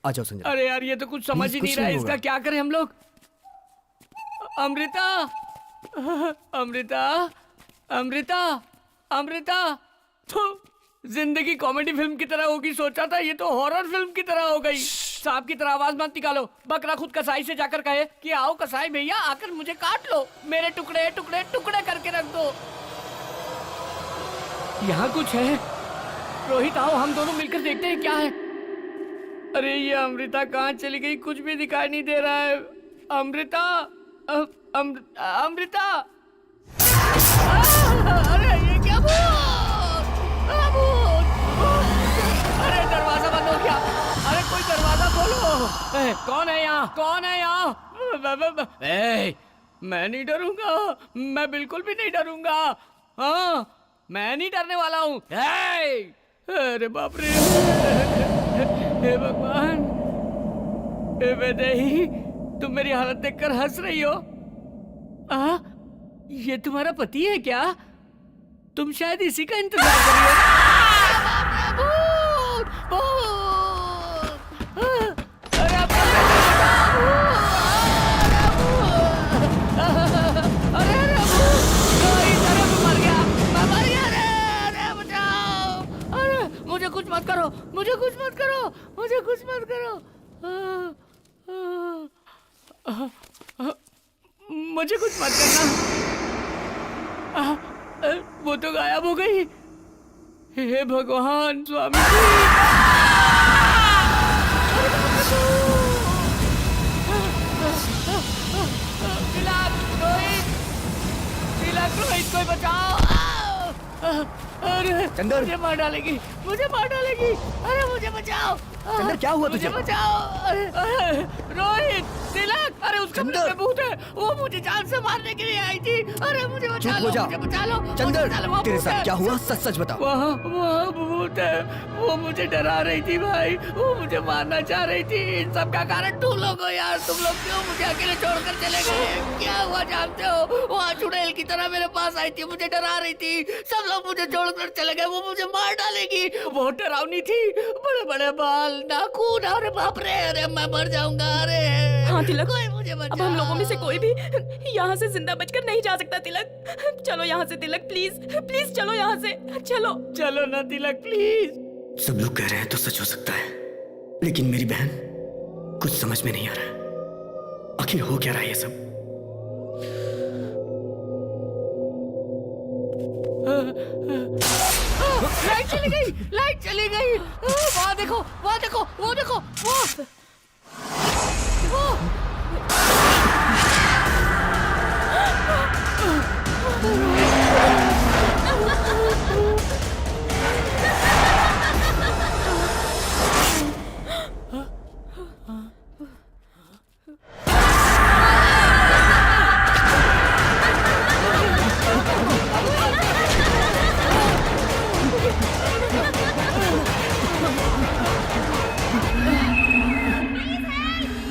आ जाओ संजना।
अरे यार, ये तो कुछ समझ ही
कुछ
नहीं रहा है।
नहीं
इसका
होगा।
क्या करें हम लोग? अमृता, अमृता, अमृता, अमृता। तो जिंदगी कॉमेडी फिल्म की तरह होगी सोचा था, ये तो हॉरर फिल्म की तरह हो गई। सांप की तरह आवाज मत निकालो। बकरा खुद कसाई से जाकर कहे कि आओ कसाई भैया, आकर मुझे काट लो, मेरे टुकड़े टुकड़े टुकड़े करके रख दो। यहाँ कुछ है। रोहित आओ, हम दोनों मिलकर देखते हैं क्या है। अरे ये अमृता कहाँ चली गई? कुछ भी दिखाई नहीं दे रहा है। अमृता, अमृता। अरे ये क्या भूत? अरे दरवाजा बंद हो गया। अरे कोई दरवाजा खोलो। कौन है यहाँ? कौन है यहाँ? मैं नहीं डरूंगा। मैं बिल्कुल भी नहीं डरूंगा। हाँ, मैं नहीं डरने वाला हूँ। अरे बाप रे। हे भगवान, हे वैदेही, तुम मेरी हालत देखकर हंस रही हो? ये तुम्हारा पति है क्या? तुम शायद इसी का इंतजार कर रही हो। भूत, भूत। अरे अब अरे मैं मर गया, मैं मर गया। अरे बचाओ। अरे मुझे कुछ मत करो, मुझे कुछ मत करो, मुझे कुछ मत करो। मुझे कुछ मत करना। वो तो गायब हो गई। हे भगवान, स्वामी रोहित, कोई बचाओ। अरे
चंदर,
मुझे मार डालेगी, मुझे मार डालेगी। अरे मुझे बचाओ।
चंदर, क्या हुआ तुझे?
मुझे बचाओ। अरे रोहित, तिलक, अरे उसका
चंदर,
भूत है। वो मुझे जान से मारने के लिए आई थी। अरे मुझे बचा
चुप
लो,
हो जा।
मुझे बचा लो।
चंदर,
वहाँ
तेरे
भूत
साथ
है।
क्या हुआ? सच सच बता।
वहाँ भूत है। वो मुझे डरा रही थी भाई। वो मुझे मारना चाह रही थी। इन सब का कारण तुम लोग हो यार। तुम लोग क्यों मुझे अकेले छोड़कर चले गए? क्या हुआ जानते हो? वहाँ चुड़ैल की तरह मेरे पास आई थी, मुझे डरा रही थी। सब लोग मुझे छोड़कर चले गए। वो मुझे मार डालेगी। बहुत डरावनी थी, बड़े बड़े बाल, नाखून। अरे बाप रे, अरे मैं मर जाऊंगा। अरे
हाँ तिलक,
कोई मुझे बचाओ।
अब हम लोगों में से कोई भी यहाँ से जिंदा बचकर नहीं जा सकता। तिलक, चलो यहाँ से। तिलक प्लीज, प्लीज चलो यहाँ से। चलो
चलो ना तिलक, प्लीज।
सब लोग कह रहे हैं तो सच हो सकता है, लेकिन मेरी बहन, कुछ समझ में नहीं आ रहा। आखिर हो क्या रहा है ये सब?
लाइट चली गई, लाइट चली गई। वहाँ देखो, वहाँ देखो, वो देखो, वो।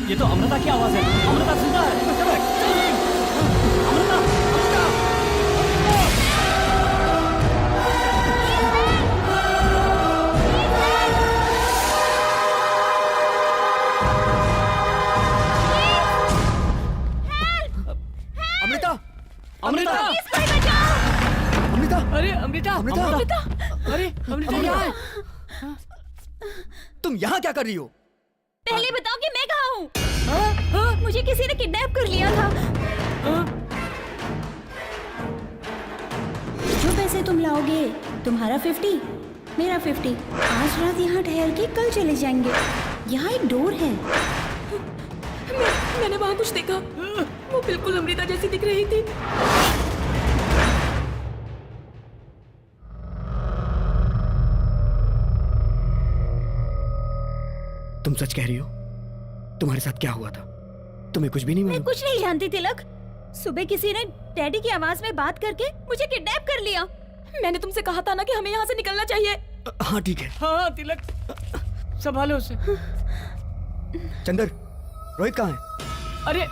ये तो अमृता की आवाज है। अमृता जिंदा है। चलो, अमृता, अमृता।
अमृता,
अमृता,
अमृता,
अरे अमृता,
अमृता,
अरे अमृता क्या है?
तुम यहाँ क्या कर रही हो?
पहले बताओ कि मैं कहाँ हूँ? मुझे किसी ने किडनैप कर लिया था। जो पैसे तुम लाओगे, तुम्हारा 50, मेरा 50। आज रात यहाँ ठहर के कल चले जाएंगे। यहाँ एक डोर है।
मैंने वहाँ कुछ देखा। वो बिल्कुल अमृता जैसी दिख रही थी।
तुम सच कह रही हो? तुम्हारे साथ क्या हुआ था? तुम्हें कुछ भी नहीं
मैं
मालूम?
कुछ नहीं जानती तिलक। सुबह किसी ने डैडी की आवाज में बात करके मुझे किडनैप कर लिया।
मैंने तुमसे कहा था ना कि हमें यहाँ से निकलना चाहिए।
हाँ ठीक है।
हाँ तिलक, संभालो उसे।
चंदर, रोहित कहाँ है?
अरे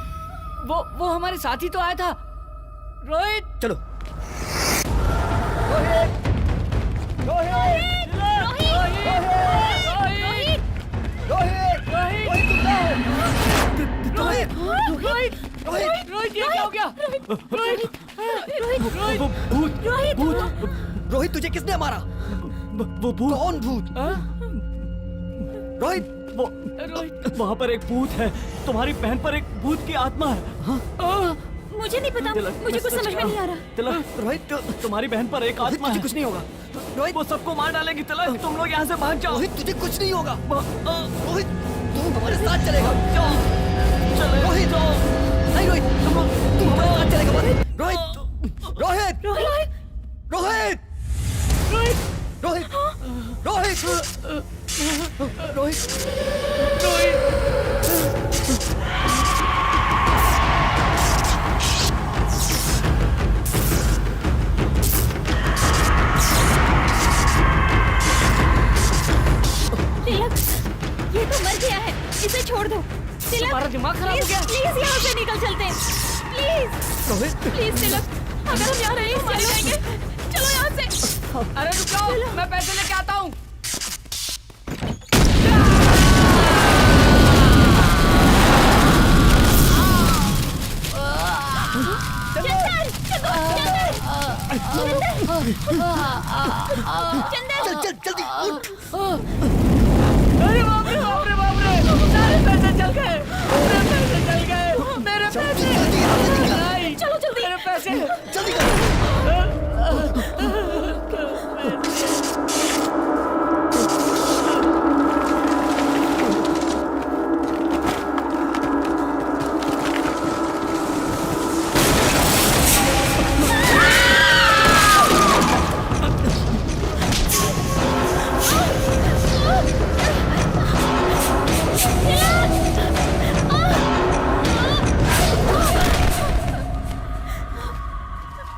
वो हमारे साथ ही तो आया था। रोहित,
चलो।
रोहित, ये क्या हो गया?
रोहित, तुझे किसने मारा?
वो भूत।
कौन भूत? रोहित,
रोहित,
वहाँ पर एक भूत है। तुम्हारी बहन पर एक भूत की आत्मा है। हाँ?
मुझे नहीं पता,
तिलक,
मुझे कुछ
सच
समझ में
कहा।
नहीं आ रहा।
तिलक,
रोहित,
तुम्हारी बहन पर एक आत्मा
तुझे
है।
कुछ नहीं होगा।
वो सबको मार डालेगी। तिलक, तुम लोग यहाँ से भाग जाओ।
रोहित, तुझे कुछ नहीं होगा। रोहित, तू हमारे साथ चलेगा। रोहित, नहीं रोहित, तू हमारे साथ चलेगा। रोहित, रोहित, रोहित, रोहित, रोहित, रोहित, रोहित,
तिलक, ये तो मर गया है, इसे छोड़ दो। तिलक,
तुम्हारा दिमाग खराब हो गया?
प्लीज यहाँ से निकल चलते हैं। प्लीज,
रोहित,
प्लीज तिलक, अगर हम यहाँ रहे मर जाएंगे। चलो यहाँ से।
अरे रुक जाओ, मैं पैसे लेके आता हूँ।
चल चल जल्दी उठ।
अरे बाप रे, बाप रे, बाप रे, सारे पैसे चल गए। मेरे पैसे चल गए। मेरे पैसे। नहीं,
चलो जल्दी।
मेरे पैसे।
जल्दी कर।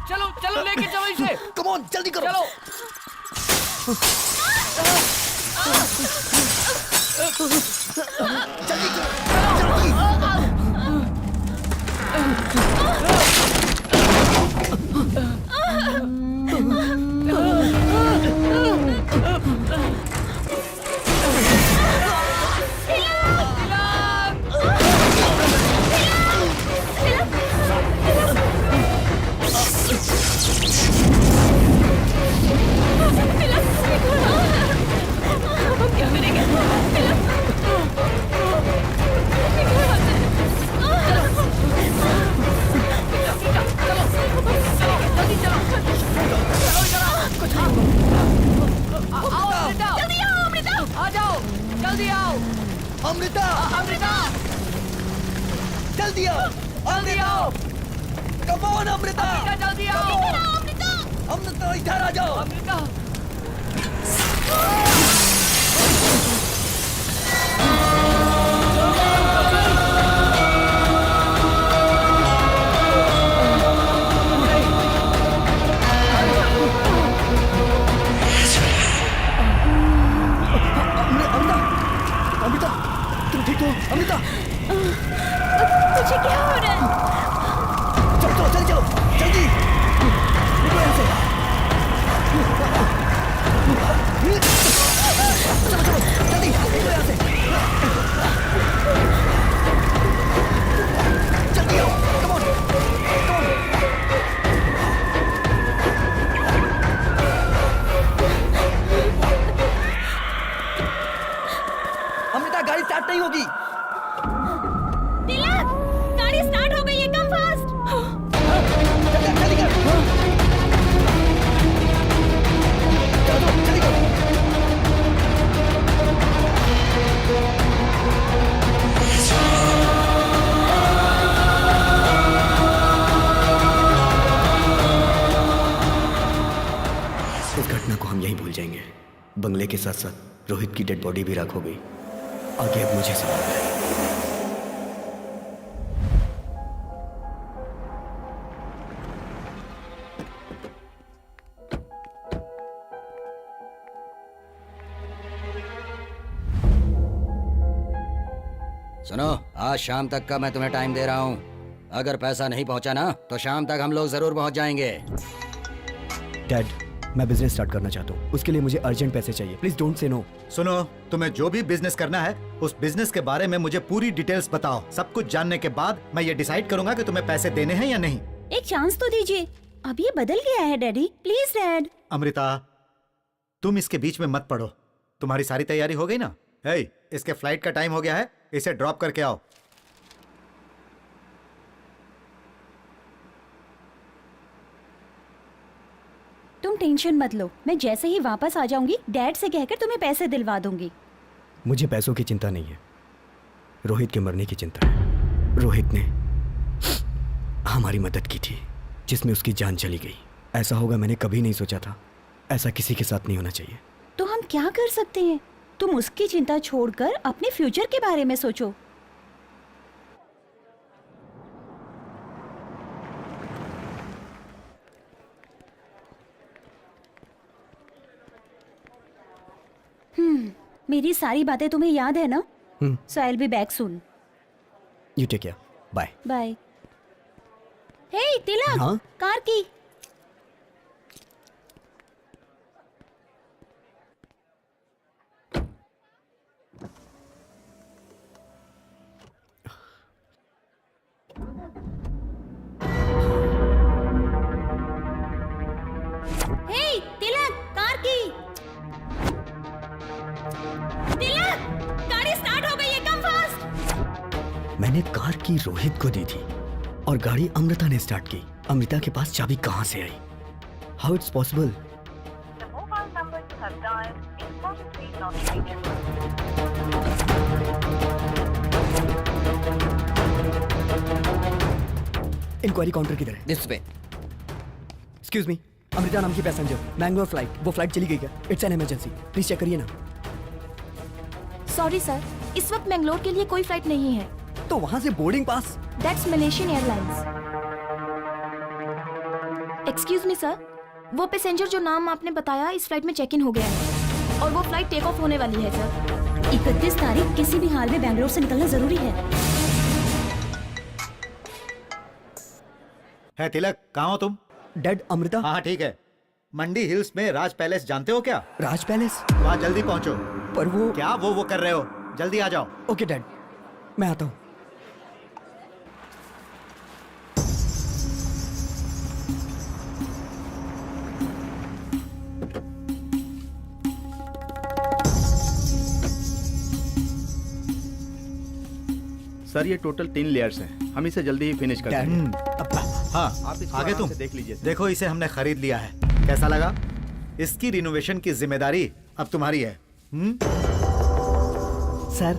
चलो चलो, लेके चलो इसे।
कम ऑन, जल्दी करो।
चलो।
जल्दी करो, जल्दी।
क्या करेंगे?
आओ अमृता,
जल्दी आओ अमृता।
आ जाओ, जल्दी आओ।
अमृता,
अमृता,
जल्दी आओ।
जल्दी आओ।
Come on Amrita.
जल्दी आओ।
अमृता, इधर आ जाओ।
अमृता,
अमृता, तुम ठीक हो? अमृता,
तुझे क्या हो रहा है?
चलो चलो चलो, जल्दी निकलो यहाँ से।
साथ साथ रोहित की डेड बॉडी भी राख हो गई। आगे अब मुझे संभालना है।
सुनो, आज शाम तक का मैं तुम्हें टाइम दे रहा हूँ। अगर पैसा नहीं पहुँचा ना तो शाम तक हम लोग जरूर पहुँच जाएंगे।
डैड, मैं बिजनेस स्टार्ट करना चाहता हूँ, उसके लिए मुझे अर्जेंट पैसे चाहिए। Please don't say no.
सुनो, तुम्हें जो भी बिजनेस करना है उस बिजनेस के बारे में मुझे पूरी डिटेल्स बताओ। सब कुछ जानने के बाद मैं ये डिसाइड करूंगा कि तुम्हें पैसे देने हैं या नहीं।
एक चांस तो दीजिए। अब ये बदल गया है डैडी, प्लीज डैड।
अमृता, तुम इसके बीच में मत पड़ो। तुम्हारी सारी तैयारी हो गई ना? हे, इसके फ्लाइट का टाइम हो गया है, इसे ड्रॉप करके आओ।
तुम टेंशन मत लो, मैं जैसे ही वापस आ जाऊंगी डैड से कहकर तुम्हें पैसे दिलवा दूंगी।
मुझे पैसों की चिंता नहीं है, रोहित के मरने की चिंता है। रोहित ने हमारी मदद की थी जिसमें उसकी जान चली गई। ऐसा होगा मैंने कभी नहीं सोचा था। ऐसा किसी के साथ नहीं होना चाहिए।
तो हम क्या कर सकते हैं? तुम उसकी चिंता छोड़कर अपने फ्यूचर के बारे में सोचो। मेरी सारी बातें तुम्हें याद है ना? So I will be back soon.
You take care, bye.
Bye. Hey Tilak,
हाँ?
कार की। हे तिलक, कार की। तिलक, गाड़ी स्टार्ट हो गई है, कम फास्ट।
मैंने कार की रोहित को दी थी और गाड़ी अमृता ने स्टार्ट की। अमृता के पास चाबी कहाँ से आई? How it's possible? Inquiry counter किधर है?
This way.
Excuse me, Amrita नाम की पैसेंजर, मैंगलोर फ्लाइट। वो फ्लाइट चली गई क्या? It's an emergency, please check करिए ना।
सॉरी सर, इस वक्त मैंगलोर के लिए कोई फ्लाइट नहीं है।
तो वहां से boarding pass?
That's Malaysian airlines. Excuse me sir, वो पैसेंजर जो नाम आपने बताया इस फ्लाइट में चेक इन हो गया है और वो फ्लाइट टेक ऑफ होने वाली है सर।
31 तारीख किसी भी हाल में बैंगलोर से निकलना जरूरी है।
तिलक, कहाँ हो तुम?
डैड, अमृता।
हाँ ठीक है। मंडी हिल्स में राज पैलेस जानते हो क्या?
राज पैलेस?
वहाँ जल्दी पहुँचो।
पर वो
क्या वो कर रहे हो? जल्दी आ जाओ।
ओके डैड, मैं आता हूँ।
सर, ये टोटल 3 लेयर्स हैं। हम इसे जल्दी ही फिनिश कर देंगे।
हाँ,
आप इसको
आगे
आराम
तुम
से देख लीजिए।
देखो, इसे हमने खरीद लिया है। कैसा लगा? इसकी रिनोवेशन की जिम्मेदारी अब तुम्हारी है।
सर,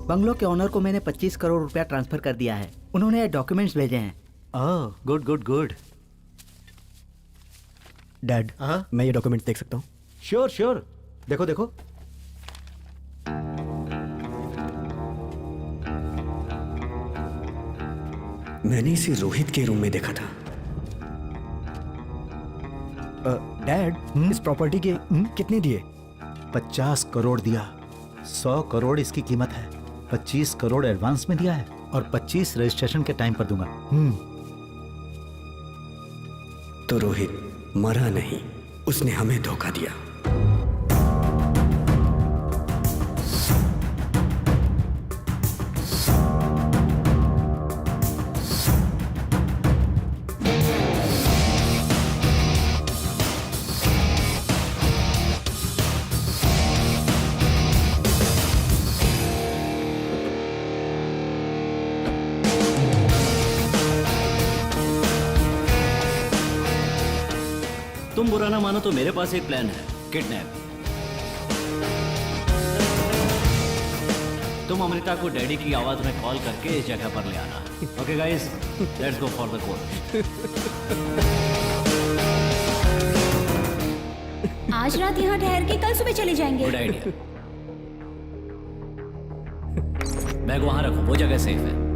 बंगलो के ओनर को मैंने 25 करोड़ रुपया ट्रांसफर कर दिया है। उन्होंने डॉक्यूमेंट्स भेजे हैं।
ओह,
गुड गुड गुड।
डैड, मैं ये डॉक्यूमेंट देख सकता हूँ?
श्योर श्योर, देखो देखो।
मैंने इसे रोहित के रूम में देखा था। डैड, इस प्रॉपर्टी के कितने दिए?
50 करोड़ दिया। 100 करोड़ इसकी कीमत है। 25 करोड़ एडवांस में दिया है और 25 रजिस्ट्रेशन के टाइम पर दूंगा।
तो रोहित मरा नहीं, उसने हमें धोखा दिया।
तुम बुरा ना मानो तो मेरे पास एक प्लान है, किडनैप। तुम अमृता को डैडी की आवाज में कॉल करके इस जगह पर ले आना। Okay guys, let's go for the court.
आज रात यहाँ ठहर के कल सुबह चले जाएंगे।
Good idea. बैग वहां रखो, वो जगह सेफ है।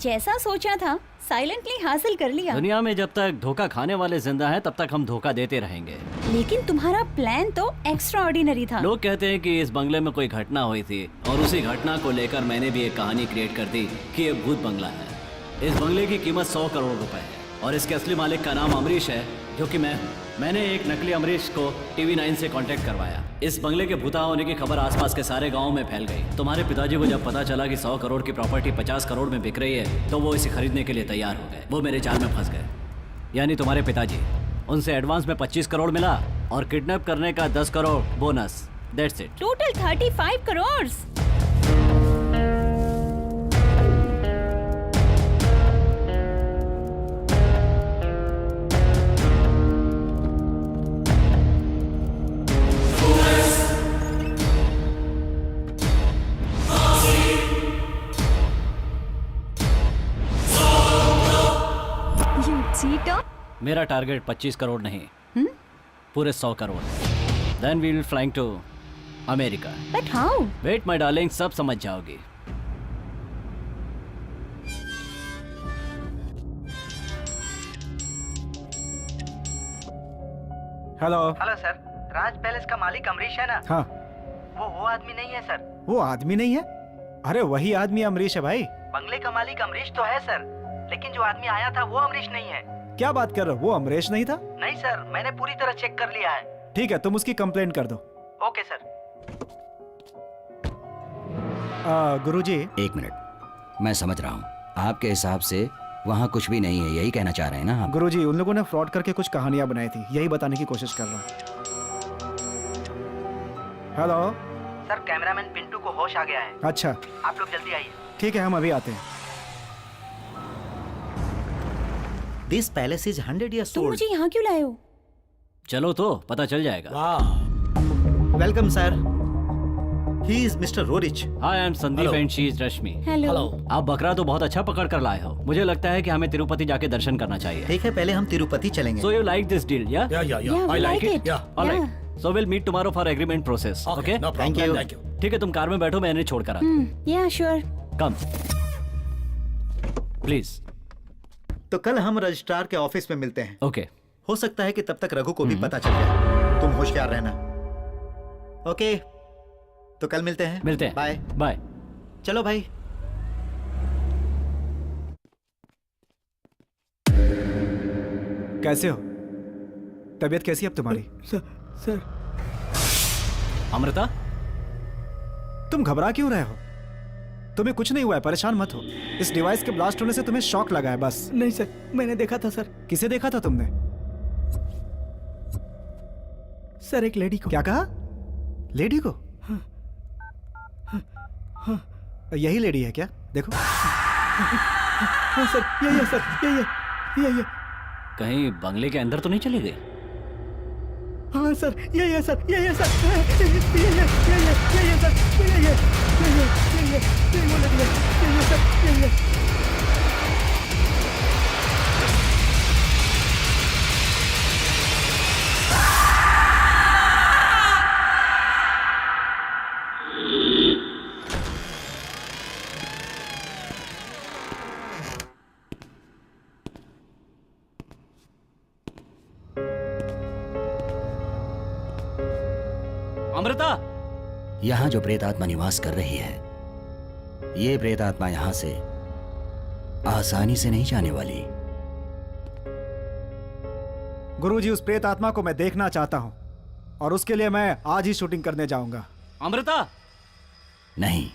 जैसा सोचा था साइलेंटली हासिल कर लिया।
दुनिया में जब तक धोखा खाने वाले जिंदा हैं तब तक हम धोखा देते रहेंगे।
लेकिन तुम्हारा प्लान तो एक्स्ट्रा ऑर्डिनरी था।
लोग कहते हैं कि इस बंगले में कोई घटना हुई थी और उसी घटना को लेकर मैंने भी एक कहानी क्रिएट कर दी कि ये भूत बंगला है। इस बंगले की कीमत 100 करोड़ रुपए है और इसके असली मालिक का नाम अमरीश है, जो कि मैं हूँ। मैंने एक नकली अमरीश को TV9 से कांटेक्ट करवाया। इस बंगले के भूता होने की खबर आसपास के सारे गांव में फैल गई। तुम्हारे पिताजी को जब पता चला कि 100 करोड़ की प्रॉपर्टी 50 करोड़ में बिक रही है तो वो इसे खरीदने के लिए तैयार हो गए। वो मेरे जाल में फंस गए, यानी तुम्हारे पिताजी। उनसे एडवांस में 25 करोड़ मिला और किडनैप करने का 10 crore bonus. That's it.
Total 35 crore.
मेरा टारगेट 25 करोड़ नहीं, पूरे 100 crore. Then we will flying to America.
But how?
Wait my darling, सब समझ जाओगी।
Hello.
Hello sir, Raj palace का मालिक अमरीश है ना?
हाँ।
वो आदमी नहीं है सर।
वो आदमी नहीं है? अरे वही आदमी अमरीश है भाई।
बंगले का मालिक अमरीश तो है सर, लेकिन जो आदमी आया था वो अमरीश नहीं है।
क्या बात कर रहे हो? वो अमरीश नहीं था?
नहीं सर, मैंने पूरी तरह चेक कर लिया है।
ठीक है, तुम उसकी कंप्लेंट कर दो।
Okay sir.
गुरुजी।
एक मिनट, मैं समझ रहा हूँ। आपके हिसाब से वहाँ कुछ भी नहीं है, यही कहना चाह रहे हैं ना आप?
गुरुजी, उन लोगों ने फ्रॉड करके कुछ कहानियां बनाई थी, यही बताने की कोशिश कर रहा हूँ। हेलो
सर, कैमरामैन पिंटू को होश आ गया है।
अच्छा,
आप लोग जल्दी आइए।
ठीक है, हम अभी आते हैं।
दिस पैलेस इज 100 years
तुम
old।
मुझे यहाँ क्यों लाए हो?
चलो तो पता चल जाएगा।
Welcome sir. He is mister Roerich.
Hi, I am Sandeep and she is Rashmi.
Hello.
आप बकरा तो बहुत अच्छा पकड़ कर लाए हो। मुझे लगता है कि हमें तिरुपति जाके दर्शन करना चाहिए।
ठीक है, पहले हम तिरुपति चलेंगे।
So you like this deal, yeah?
Yeah, we like it.
All right. So we'll meet tomorrow for agreement process. Okay?
Thank you.
ठीक है, तुम कार में बैठो, मैं इन्हें छोड़ कर आता हूँ।
Yeah, sure.
Come. Please.
तो कल हम रजिस्ट्रार के ऑफिस में मिलते हैं।
Okay.
हो सकता है कि तब तक रघु को भी पता चल जाए। तुम होशियार रहना। ओके, तो कल मिलते हैं।
मिलते हैं।
Bye
bye.
चलो भाई।
कैसे हो? तबीयत कैसी है अब तुम्हारी?
सर।
अमृता,
तुम घबरा क्यों रहे हो? तुम्हें कुछ नहीं हुआ है, परेशान मत हो। इस डिवाइस के ब्लास्ट होने से तुम्हें शॉक लगा है बस।
नहीं सर, मैंने देखा था सर।
किसे देखा था तुमने?
सर, एक लेडी को।
क्या कहा? लेडी को? यही लेडी है क्या? देखो।
हाँ सर, यही है सर, यही है, यही है।
कहीं बंगले के अंदर तो नहीं चली गई?
हाँ सर, यही है सर, यही है सर, यही है, यही है, यही है सर, यही है, यही है, यही है, यही वो लगी है, यही है सर, यही है।
अमृता,
यहाँ जो प्रेतात्मा निवास कर रही है, ये प्रेतात्मा यहाँ से आसानी से नहीं जाने वाली।
गुरुजी, उस प्रेत आत्मा को मैं देखना चाहता हूँ और उसके लिए मैं आज ही शूटिंग करने जाऊंगा।
अमृता।
नहीं,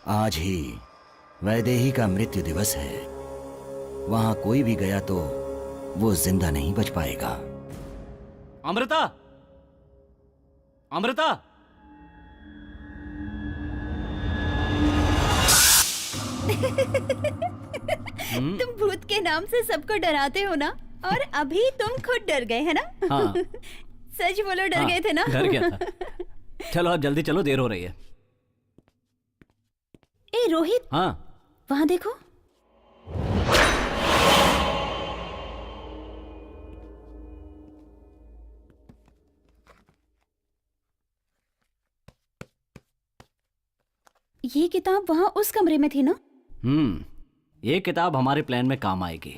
आज ही वैदेही का मृत्यु दिवस है। वहां कोई भी गया तो वो जिंदा नहीं बच पाएगा।
अमृता, अमृता।
तुम भूत के नाम से सबको डराते हो ना, और अभी तुम खुद डर गए है ना?
हाँ।
सच बोलो, डर
हाँ,
गए थे ना?
डर गया था। चलो अब जल्दी चलो, देर हो रही है।
ए रोहित,
हाँ।
वहाँ देखो। ये किताब वहाँ उस कमरे में थी ना?
ये किताब हमारे प्लान में काम आएगी।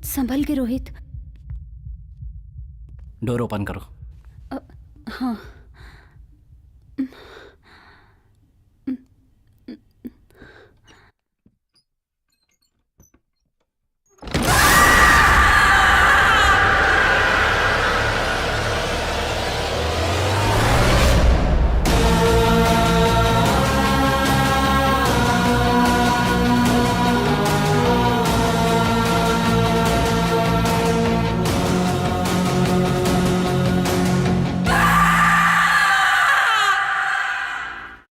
संभल के रोहित।
डोर ओपन करो।
हाँ।